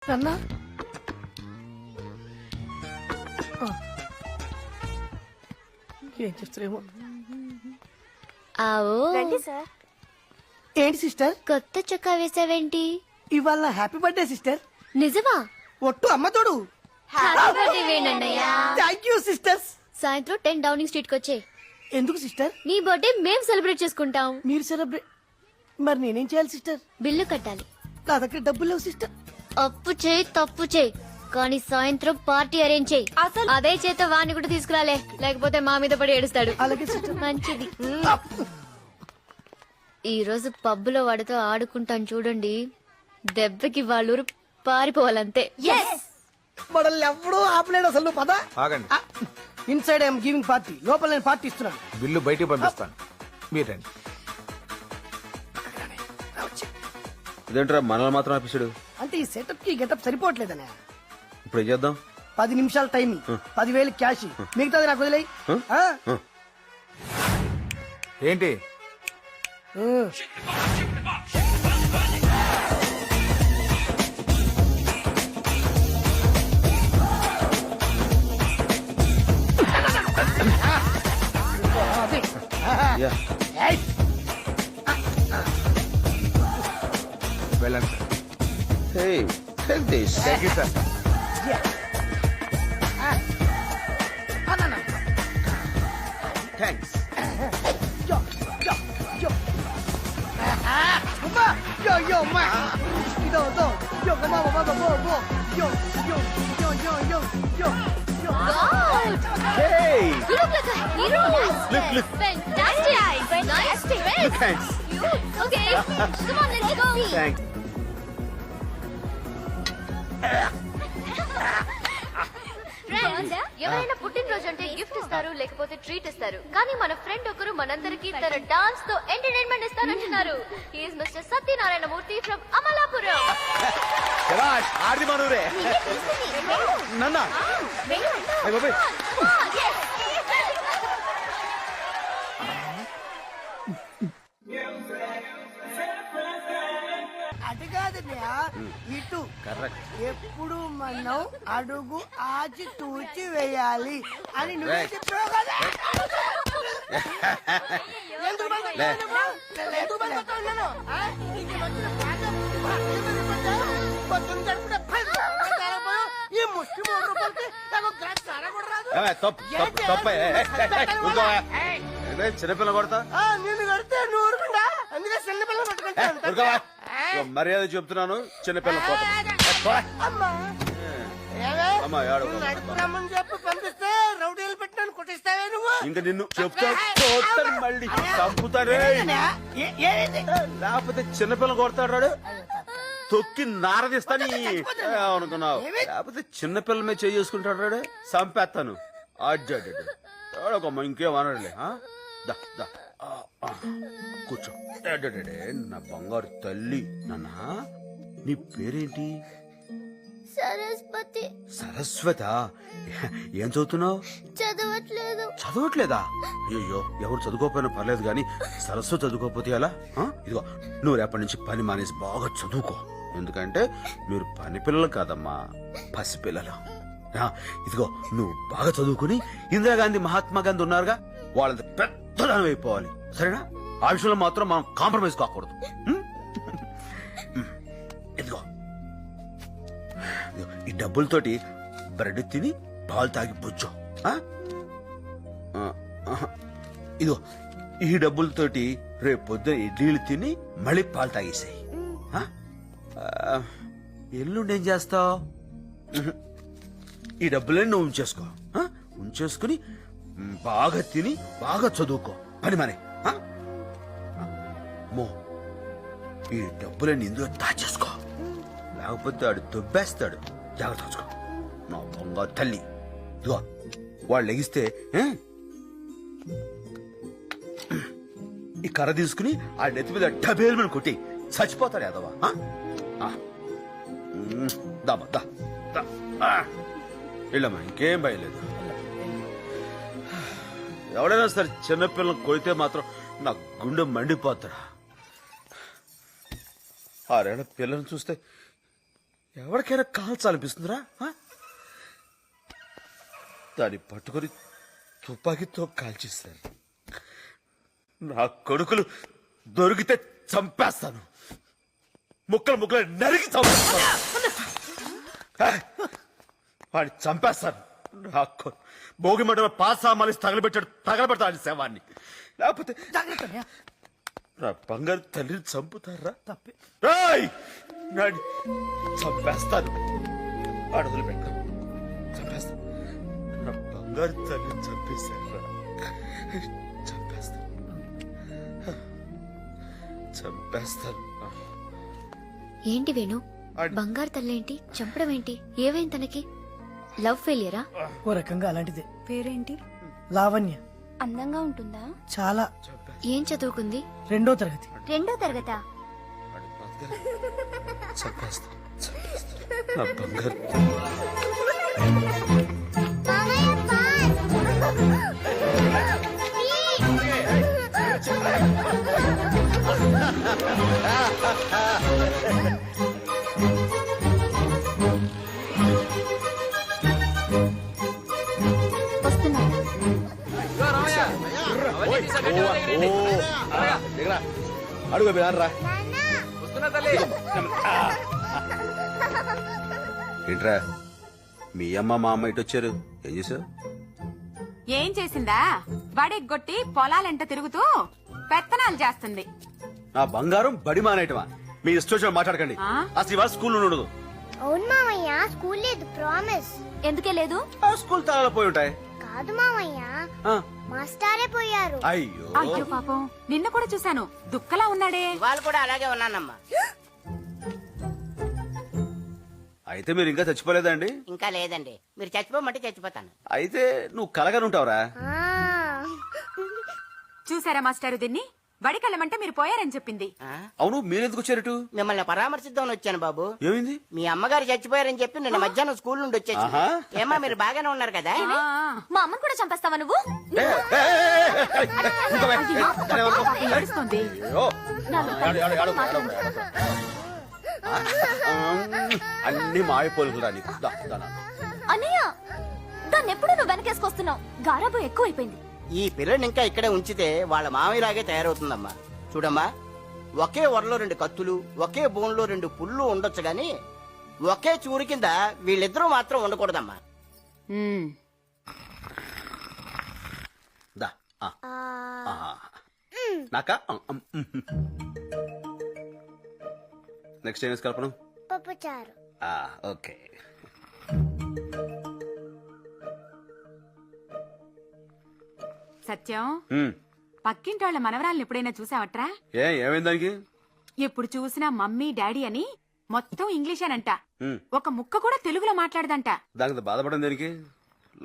అన్నా ఏం చేస్తారేమో. ఆవో రండి సార్. ఏంటి సిస్టర్, కొత్త చొక్కా వేసావేంటి? ఇవాళ హ్యాపీ బర్త్డే సిస్టర్. నిజమా? ఒట్టు అమ్మ తోడు. హ్యాపీ బర్త్డే వేణన్నయ్య. Thank you sisters. సాయంత్రం 10 డౌనింగ్ స్ట్రీట్ కి వచ్చే. ఎందుకు సిస్టర్? నీ బర్త్డే మేం సెలబ్రేట్ చేసుకుంటాం. మీరు సెలబ్రేట్, మరి నేనేం చేయాలి సిస్టర్? బిల్లు కట్టాలి. నా దగ్గర డబ్బులు లేవు సిస్టర్. అప్పు చేయి తప్పు చేయి, కానీ సాయంత్రం పార్టీ అరేంజ్ చేయి. అసలు అదే చేత వాణ్ణి కూడా తీసుకురాలే, లేకపోతే మా మీద పడి ఏడుస్తాడు. అలాగే సిస్టర్. మంచిది. ఈ రోజు పబ్బులో వాడితో ఆడుకుంటాను చూడండి, దెబ్బకి వాళ్ళూరు పారిపోవాలంతే. మనల్ని ఎప్పుడూ ఆపలేడు అసలు. నువ్వు పద. ఆగండి. ఇన్సైడ్ ఐఎమ్ గివింగ్ పార్టీ, లోపల నేను పార్టీ ఇస్తున్నాను. బిల్లు బయటికి పంపిస్తాను, మీరు రండి. ఇదేంట్రా మనల్ని మాత్రం ఆఫీసుడు? అంటే ఈ సెటప్ కి గెటప్ సరిపోవట్లేదనే. ఇప్పుడు ఏం చేద్దాం? 10 నిమిషాల టైం, 10,000 క్యాష్, మిగతాది నాకు వదిలేయి. ఏంటి యా. వెళ్ళండి sir. Hey, take this. Thank you sir. Thanks. Hey, You look like a hero. look. Fantastic. Nice dress. Thanks. Okay, come on, let's go. Thanks. Friends, ఎవరైనా పుట్టినరోజు అంటే గిఫ్ట్ ఇస్తారు, లేకపోతే ట్రీట్ ఇస్తారు. కానీ మన ఫ్రెండ్ ఒకరు మనందరికి తన డాన్స్ తో ఎంటర్టైన్మెంట్ ఇస్తానంటున్నారు. He is mister Satyanarayana Murthy from Amalapuram. శభాష్, ఆర్ది మనూరే. నన్నా. Hey, బాబాయ్. అది కాదు ఇటు. కరెక్ట్. ఎప్పుడు మనం అడుగు ఆచి తూచి వేయాలి అని నువ్వే Right. చెప్పావు కదా. ఎందుకు బయలుదేరుతున్నావు? ఆ? నీకు వచ్చిన బాధ పొద్దున్న గడుపున 10 రూపాయలు తేరపోయావు. ఈ ముష్టి 3 రూపాయలకి నాకు గ్లాస్ సారా కూడా రాదు. తప్ప. చిన్నపిల్ల కొడతా. నిన్ను కడితే నువ్వు ఊరుకుంటా. అందుకే చిన్న పిల్లలు పట్టుకుంటా. మర్యాద చెప్తున్నాను, చిన్నపిల్ల కొడతా. అమ్మా అమ్మా, ఏడవ. నడుపుతామని చెప్పి పంపిస్తే రౌడీలు పెట్టినాను కొట్టిస్తావే నువ్వు. ఇంకా నిన్ను చెప్తా కొడతాను, మళ్ళీ చంపుతానే. లేకపోతే చిన్నపిల్ల కొడతాడు రాడు, తొక్కి నారదిస్తాను అనుకున్నావు. లేకపోతే చిన్నపిల్ల మీద చేసుకుంటాడు రాడు, చంపేస్తాను. అడ్డాడమ్మా, ఇంకేమనడులే. కూర్చో. నా బంగారు తల్లి. నాన్న, నీ పేరేంటి? సరస్వతి. సరస్వత. ఏం చదువుతున్నావు? చదవట్లేదు. చదవట్లేదా? అయ్యో, ఎవరు చదువుకోకపోయినా పర్లేదు గాని సరస్వతి చదువుకోకపోతే ఎలా? ఇదిగో, నువ్వు రేపటి నుంచి పని మానేసి బాగా చదువుకో. ఎందుకంటే మీరు పని పిల్లలు కాదమ్మా, పసిపిల్లలు. ఇదిగో, నువ్వు బాగా చదువుకుని ఇందిరాగాంధీ, మహాత్మా గాంధీ ఉన్నారుగా, వాళ్ళంత పెద్దదానం అయిపోవాలి. సరేనా? ఆ విషయంలో మాత్రం మనం కాంప్రమైజ్ కాకూడదు. ఇదిగో, ఈ డబ్బులతోటి బ్రెడ్ తిని పాలు తాగి పుచ్చో. ఇదిగో, ఈ డబ్బులతోటి రేపు పొద్దున ఇడ్లీలు తిని మళ్ళీ పాలు తాగేసాయి. ఎల్లుండి ఏం చేస్తావు? ఈ డబ్బులన్నీ నువ్వు ఉంచేసుకో. ఉంచేసుకుని బాగా తిని బాగా చదువుకో. పని మనే. మో, ఈ డబ్బులన్నీ ఇందులో దాచేసుకో, లేకపోతే ఆడు దొబ్బేస్తాడు. జాగ్రత్త చూసుకో నా బంగారు తల్లి. ఇదిగో, వాళ్ళు లెగిస్తే ఈ కర్ర తీసుకుని ఆ నెత్తి మీద డబేల్ మీద కొట్టి చచ్చిపోతాడు యాదవా. వెళ్ళమ్మా, ఇంకేం భయలేదు. ఎవడైనా సరే చిన్నపిల్లలను కొడితే మాత్రం నా గుండె మండిపోతాడా. 6 ఏళ్ల పిల్లల్ని చూస్తే ఎవరికైనా కాల్చాలనిపిస్తుందిరా ఆ? దాన్ని పట్టుకొని తుపాకీతో కాల్చేశారు. నా కొడుకులు దొరికితే చంపేస్తాను, ముక్కలు ముక్కలు నరికి చంపేస్తాను, వాడిని చంపేస్తాను. నా భోగి మంటలో పాసామాలి తగలబెడతాడు శవాన్ని. లేకపోతే జాగ్రత్త అన్నయ్య. నా బంగారు తల్లిని చంపుతారా? తప్పే. రాయ్ నాని చంపేస్తాను, అడుగులు పెట్ట చంపేస్తాను. నా బంగారు తల్లిని చంపేశారా? చంపేస్తాను, చంపేస్తాను. ఏంటి వేణు, బంగారు తల్లేంటి, చంపడం ఏంటి? ఏవైంది తనకి? లవ్ ఫెయిలియరా? ఓ రకంగా అలాంటిదే. పేరేంటి? లావణ్య. అందంగా ఉంటుందా? చాలా. ఏం చదువుకుంది? 2వ తరగతి. 2వ తరగతా? వాడి బతకని చంపేస్తాను, చంపేస్తాను. నా బంగారు వస్తున్నా. అడుగు రా. ఏంట్రా మీ అమ్మ మా అమ్మ ఇటు వచ్చారు, ఏం చేసావు? ఏం చేసిందా? బడెగ్గొట్టి పొలాలెంట తిరుగుతూ పెత్తనాలు చేస్తుంది. నా బంగారం బడి మానేయటమా? మీ ఇష్టం మాట్లాడకండి. ఆ? అసలు ఇవాళ స్కూల్ ఉండదు. అవును మామయ్య, స్కూల్ లేదు, ప్రామిస్. ఎందుకే లేదు? ఆ స్కూల్ తాళాలు పోయి ఉంటాయి. కాదు మామయ్య, ఆ, మాస్టారే పోయారు. అయ్యో అయ్యో పాపం, నిన్న కూడా చూశాను, దుక్కలా ఉన్నాడే. వాళ్ళు కూడా అలాగే ఉన్నానమ్మా. అయితే మీరు ఇంకా చచ్చిపోలేదండి? ఇంకా లేదండి, మీరు చచ్చిపోమంటే చచ్చిపోతాను. అయితే నువ్వు కలగానే ఉంటావురా? ఆ, చూసారా మాస్టారు, దీన్ని బడికెళ్ళమంటే మీరు పోయారని చెప్పింది. ఆ? అవును, మీరెందుకు వచ్చారటు? మిమ్మల్ని పరామర్శిద్దామని వచ్చాను బాబు. ఏమైంది? మీ అమ్మగారు చచ్చిపోయారని చెప్పి నిన్న మధ్యాహ్నం స్కూల్ నుండి వచ్చేసి. ఆహా. ఏమా మీరు బాగానే ఉన్నారు కదా? ఆ, మా అమ్మని కూడా చంపేస్తావా నువ్వు? ఏ, ఏ, ఏ, ఏ, ఏ, ఊరుకోవే. ఏ, ఊరుకో. పాపం ఏడుస్తోంది. అయ్యో. అన్ని మాయపోలుకురా నీకు. దా, దా, దా. అన్నయ్య, దాన్ని ఎప్పుడు నువ్వు వెనకేసుకొస్తున్నావు? గారాబు ఎక్కువైపోయింది. ఈ పిల్లని ఇంకా ఇక్కడే ఉంచితే వాళ్ళ మామయ్యలాగే తయారవుతుందమ్మా. చూడమ్మా, ఒకే వరలో 2 కత్తులు, ఒకే బోన్లో 2 పుళ్ళు ఉండొచ్చు గాని ఒకే చూరు కింద వీళ్ళిద్దరూ మాత్రం ఉండకూడదమ్మా. ఉమ్. దా. ఆ. ఆ, ఆ. నాకా? నెక్స్ట్ ఏం కల్పన? పప్పుచారు. ఓకే. సత్యం, ఉమ్. పక్కింటి వాళ్ళ మనవరాలను ఎప్పుడైనా చూసావట్రా? ఏమైంది దానికి? ఎప్పుడు చూసినా మమ్మీ డాడీ అని మొత్తం ఇంగ్లీషేనంట. ఉమ్. ఒక ముక్క కూడా తెలుగులో మాట్లాడదంట. దానికి బాధపడడం దేనికి?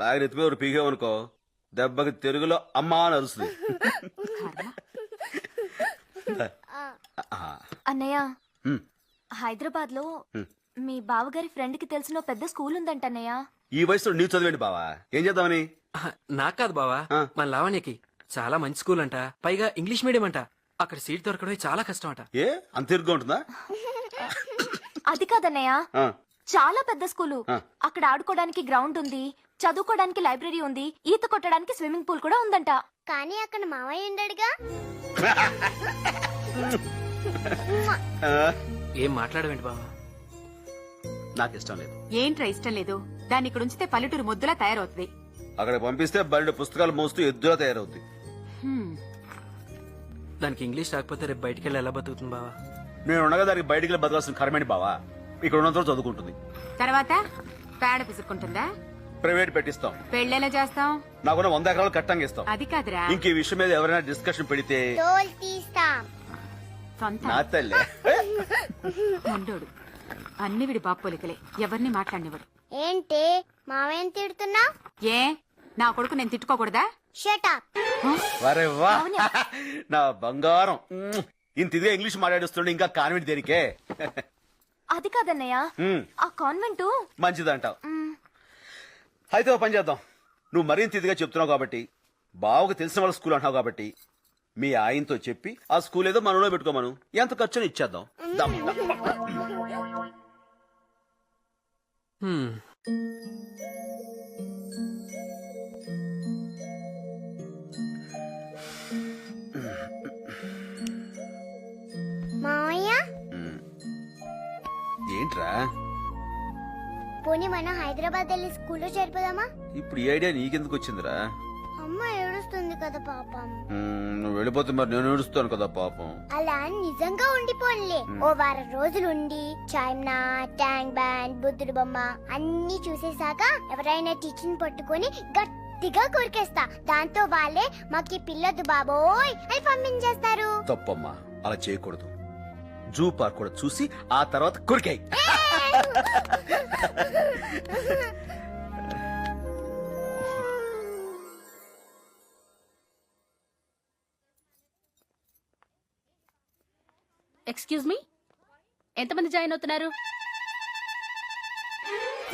లాగిన ఎత్తిపోయి ఒకటి పీకేవనుకో, దెబ్బకి తెలుగులో అమ్మా అని అరుస్తుంది. అన్నయ్య, ఉమ్. హైదరాబాద్ లో మీ బావగారి ఫ్రెండ్ కి తెలిసిన ఓ పెద్ద స్కూల్ ఉందంట అన్నయ్య. ఈ వయసులో నీవు చదివేండి బావా? ఏం చేద్దామని? నాకు కాదు బావా, ఆ. మన లావణ్యకి చాలా మంచి స్కూల్ అంట, పైగా ఇంగ్లీష్ మీడియం అంట. అక్కడ సీట్ దొరకడమే చాలా కష్టం అంట. ఏ అంత ఇరుగ్గా ఉంటుందా? అది కాదన్నయ్య, ఆ. చాలా పెద్ద స్కూలు. ఆ. అక్కడ ఆడుకోవడానికి గ్రౌండ్ ఉంది, చదువుకోవడానికి లైబ్రరీ ఉంది, ఈత కొట్టడానికి స్విమ్మింగ్ పూల్ కూడా ఉందంట. కానీ అక్కడ మామయ్య ఉండడుగా. ఆ, ఏం మాట్లాడవేంటి బావా? నాకు ఇష్టం లేదు. ఏంట్రా ఇష్టం లేదు? దాన్ని ఇక్కడ ఉంచితే పల్లెటూరు ముద్దులా తయారవుతుంది. అక్కడ పంపిస్తే బయట పుస్తకాలు మోస్తూ ఎద్దులా తయారవుద్ది. హ్మ్. దానికి ఇంగ్లీష్ రాకపోతే రేపు బయటికి వెళ్ళి ఎలా బతుకుతుంది బావా? నేను ఉండగా దానికి బయటికి వెళ్ళి బతకాల్సిన కర్మేంటి బావా? ఇక్కడ ఉన్నంత చదువుకుంటుంది. తర్వాత పేడ పిసుక్కుంటుందా? ప్రైవేట్ పెట్టిస్తాం. పెళ్ళెలా చేస్తాం? నాకున్న 100 ఎకరాలు కట్టంగా ఇస్తాం. అది కాదురా, ఇంక ఈ విషయం మీద ఎవరైనా డిస్కషన్ పెడితే తోలు తీస్తాం. సొంత నా తల్లే. మండోడు. అన్ని విడి బాపోలికలే, ఎవరిని మాట్లాడినవాడు. ఏంటి మామయ్యని తిడుతున్నావ్? ఏ, నా కొడుకు నేను తిట్టుకోకూడదా? Shut up. వరే వా, నా బంగారం. ఇంత ఇదిగా ఇంగ్లీష్ మాట్లాడిస్తుండే ఇంకా కాన్వెంట్ దేనికే? అది కాదన్నయ్య, ఉమ్, ఆ కాన్వెంట్ మంచిదంటావు. అయితే ఓ పని చేద్దాం. నువ్వు మరింత ఇదిగా చెప్తున్నావు కాబట్టి, బావకు తెలిసిన వాళ్ళ స్కూల్ అంటావు కాబట్టి, మీ ఆయనతో చెప్పి ఆ స్కూల్ ఏదో మనలో పెట్టుకోమను. ఎంత ఖర్చుని ఇచ్చేద్దాం. దమ్, దమ్. హ్మ్. మావయ్య ఏంట్రా పోనీ మనం హైదరాబాద్ వెళ్ళి స్కూల్లో చేరిపోదామా? ఇప్పుడు ఈ ఐడియా నీకెందుకు వచ్చిందిరా? అమ్మ ఏడుస్తుంది కదా పాపం. నువ్వు వెళ్ళిపోతే మరి నేను ఏడుస్తాను కదా పాపం. అలా నిజంగా ఉండిపోన్లే. ఓ వారం రోజులు ఉండి చైనా, ట్యాంక్ బ్యాండ్, బుద్ధుడు బొమ్మ అన్ని చూసేసాక ఎవరైనా టీచర్ పట్టుకొని గట్టిగా కొరికేస్తా. దాంతో వాళ్ళే మాకి పిల్లదు బాబోయ్ అని పంపించేస్తారు. తప్పమ్మా, అలా చేయకూడదు. జూ పార్క్ కూడా చూసి ఆ తర్వాత కొరికాయి. ఎక్స్క్యూజ్ మీ, ఎంతమంది జాయిన్ అవుతున్నారు?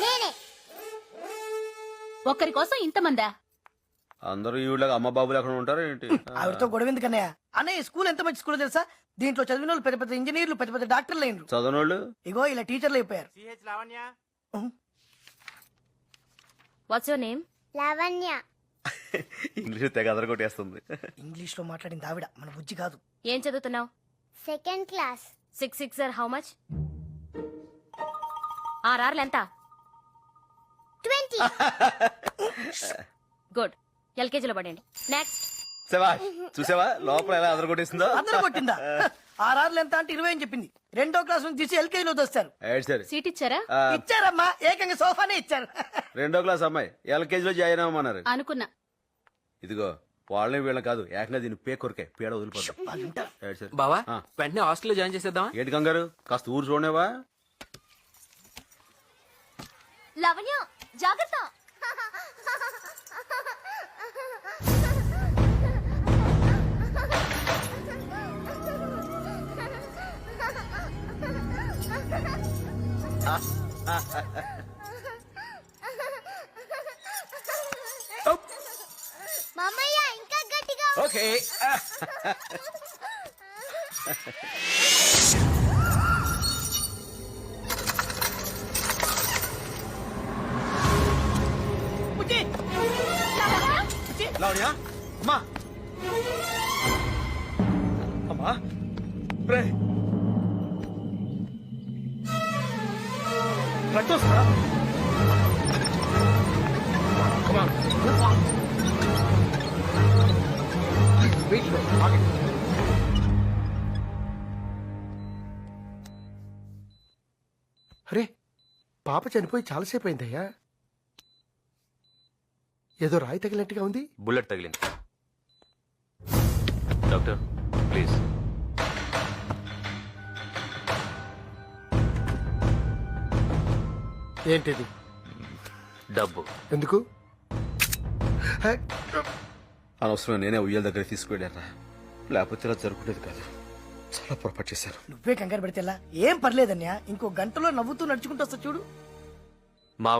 నేనే. ఒక్కరి కోసం ఇంతమందా? అందరూ ఈవిడగా అమ్మ బాబులు అక్కడ ఉంటారు ఏంటి? ఆవిడతో గొడవ ఎందుకన్నయ్య? అన్నయ్య స్కూల్ ఎంత మంచి స్కూల్ తెలుసా? దీంట్లో చదివిన వాళ్ళు పెద్ద పెద్ద ఇంజనీర్లు, పెద్ద పెద్ద డాక్టర్లు అయినరు. చదవనోళ్ళు ఇగో ఇలా టీచర్లు అయిపోయారు. What's your name? Lavanya. English తెగ అదరగొట్టేస్తుంది. ఇంగ్లీష్ లో మాట్లాడింది ఆవిడ, మన బుజ్జి కాదు. ఏం చదువుతున్నావు? Second class. 6 6 how much? 6 ఎంత? 20. గుడ్. ఎల్కేజీలో పడండి. నెక్స్ట్. శభాష్, చూసావా లోపల ఎలా అదరగొట్టేసిందో? అందరూ కొట్టిందా? 6 ఎంత అంటే 20 అని చెప్పింది. 2వ క్లాస్ నుంచి తీసి ఎల్కేజీలో దోస్తారు. ఏడు సరే. సీట్ ఇచ్చారా? ఇచ్చారమ్మా, ఏకంగా సోఫానే ఇచ్చారు. 2వ క్లాస్ అమ్మాయి ఎల్కేజీలో జాయిన్ అవ్వమన్నారు. అనుకున్నా. ఇదిగో వాళ్ళని వీళ్ళని కాదు, ఏకంగా దీన్ని పే కొరికే పీడ వదిలిపోతాం. ఏడు సరే. బావా ఆ. వెంటనే హాస్టల్లో జాయిన్ చేసేద్దామా? ఏంటి కంగారు, కాస్త ఊరు చూడనేవా? లవణ్య జాగ్రత్త. మామయ్య ఇంకా గట్టిగా. ఓకే. బుజ్జి! లావణ్య, అమ్మా అమ్మా, రే రక్తం వస్తుందా? అరే, పాప చనిపోయి చాలాసేపు అయిందయ్యా. ఏదో రాయి తగిలినట్టుగా ఉంది. బుల్లెట్ తగిలింది. Doctor please. ఏంటిది? డబ్బు. ఎందుకు? హే, అనవసరం నేనే ఉయ్యాల దగ్గర తీసుకువెళ్ళారా, లేకపోతే ఇలా జరుగుతుంది కాదు. చాలా పొరపాటు చేశాను. నువ్వే కంగారు పెడితే ఎలా? ఏం పర్లేదన్యా, ఇంకో గంటలో నవ్వుతూ నడుచుకుంటూ వస్తా చూడు. మా